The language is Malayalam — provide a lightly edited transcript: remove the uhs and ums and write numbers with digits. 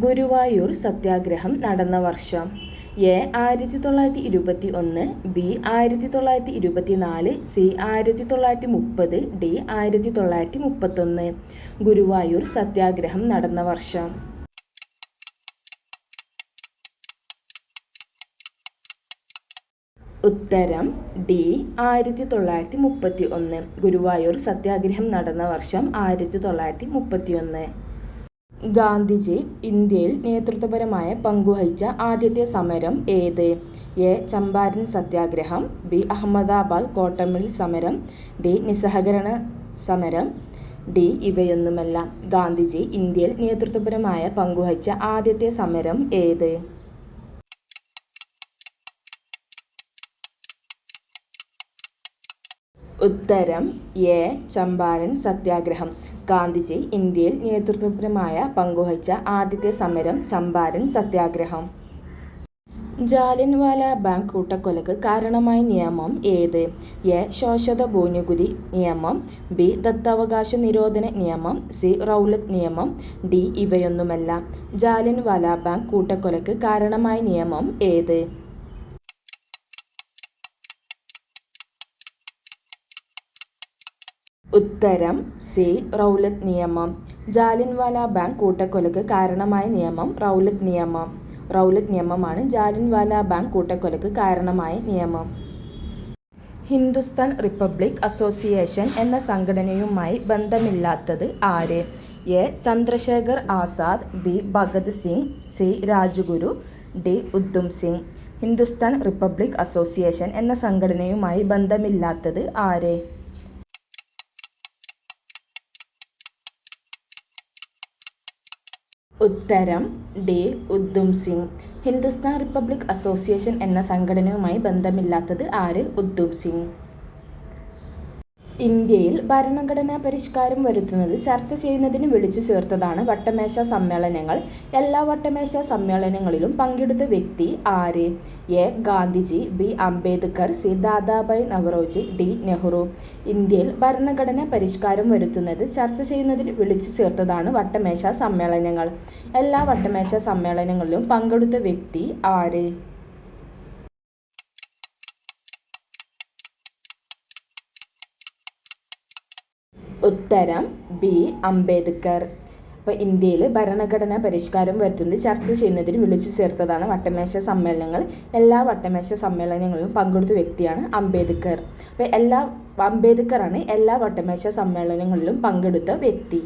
ഗുരുവായൂർ സത്യാഗ്രഹം നടന്ന വർഷം. A 1921, B 1924, C 1930, D 1931. Guruvayur സത്യാഗ്രഹം നടന്ന വർഷം. ഉത്തരം ഡി 1931. ഗുരുവായൂർ സത്യാഗ്രഹം നടന്ന വർഷം 1931. ഗാന്ധിജി ഇന്ത്യയിൽ നേതൃത്വപരമായ പങ്കുവഹിച്ച ആദ്യത്തെ സമരം ഏത്? എ ചമ്പാരൻ സത്യാഗ്രഹം, ബി അഹമ്മദാബാദ് കോട്ടമിൽ സമരം, ഡി നിസ്സഹകരണ സമരം, ഡി ഇവയൊന്നുമല്ല. ഗാന്ധിജി ഇന്ത്യയിൽ നേതൃത്വപരമായ പങ്കുവഹിച്ച ആദ്യത്തെ സമരം ഏത്? ഉത്തരം എ ചമ്പാരൻ സത്യാഗ്രഹം. ഗാന്ധിജി ഇന്ത്യയിൽ നേതൃത്വപരമായ പങ്കുവഹിച്ച ആദ്യത്തെ സമരം ചമ്പാരൻ സത്യാഗ്രഹം. ജാലിയൻവാല ബാഗ് കൂട്ടക്കൊലക്ക് കാരണമായ നിയമം ഏത്? എ ശോഷത ഭൂനികുതി നിയമം, ബി ദത്തവകാശ നിരോധന നിയമം, സി റൗലത്ത് നിയമം, ഡി ഇവയൊന്നുമല്ല. ജാലിയൻവാല ബാഗ് കൂട്ടക്കൊലക്ക് കാരണമായ നിയമം ഏത്? ഉത്തരം സി റൗലത്ത് നിയമം. ജാലിയൻവാല ബാഗ് കൂട്ടക്കൊലക്ക് കാരണമായ നിയമം റൗലത്ത് നിയമം. റൗലത്ത് നിയമമാണ് ജാലിയൻവാല ബാഗ് കൂട്ടക്കൊലക്ക് കാരണമായ നിയമം. ഹിന്ദുസ്ഥാൻ റിപ്പബ്ലിക് അസോസിയേഷൻ എന്ന സംഘടനയുമായി ബന്ധമില്ലാത്തത് ആര്? A Chandrashekhar Azad, B Bhagat Singh, C Rajguru, D Udham Singh. Hindustan Republic Association എന്ന സംഘടനയുമായി ബന്ധമില്ലാത്തത് ആര്? ഉത്തരം D Udham Singh. Hindustan Republic Association എന്ന സംഘടനയുമായി ബന്ധമില്ലാത്തത് ആര്? ഉദ്ധം സിംഗ്. ഇന്ത്യയിൽ ഭരണഘടനാ പരിഷ്കാരം വരുത്തുന്നത് ചർച്ച ചെയ്യുന്നതിന് വിളിച്ചു ചേർത്തതാണ് വട്ടമേശ സമ്മേളനങ്ങൾ. എല്ലാ വട്ടമേശ സമ്മേളനങ്ങളിലും പങ്കെടുത്ത വ്യക്തി ആര്? A Gandhiji, B Ambedkar, C Dadabhai Naoroji, D Nehru. ഇന്ത്യയിൽ ഭരണഘടനാ പരിഷ്കാരം വരുത്തുന്നത് ചർച്ച ചെയ്യുന്നതിന് വിളിച്ചു ചേർത്തതാണ് വട്ടമേശ സമ്മേളനങ്ങൾ. എല്ലാ വട്ടമേശ സമ്മേളനങ്ങളിലും പങ്കെടുത്ത വ്യക്തി ആര്? ഉത്തരം ബി അംബേദ്കർ. അപ്പോൾ ഇന്ത്യയിൽ ഭരണഘടനാ പരിഷ്കാരം വരുത്തുന്നത് ചർച്ച ചെയ്യുന്നതിന് വിളിച്ചു ചേർത്തതാണ് വട്ടമേശ സമ്മേളനങ്ങൾ. എല്ലാ വട്ടമേശ സമ്മേളനങ്ങളിലും പങ്കെടുത്ത വ്യക്തിയാണ് അംബേദ്കർ. അപ്പോൾ അംബേദ്കറാണ് എല്ലാ വട്ടമേശ സമ്മേളനങ്ങളിലും പങ്കെടുത്ത വ്യക്തി.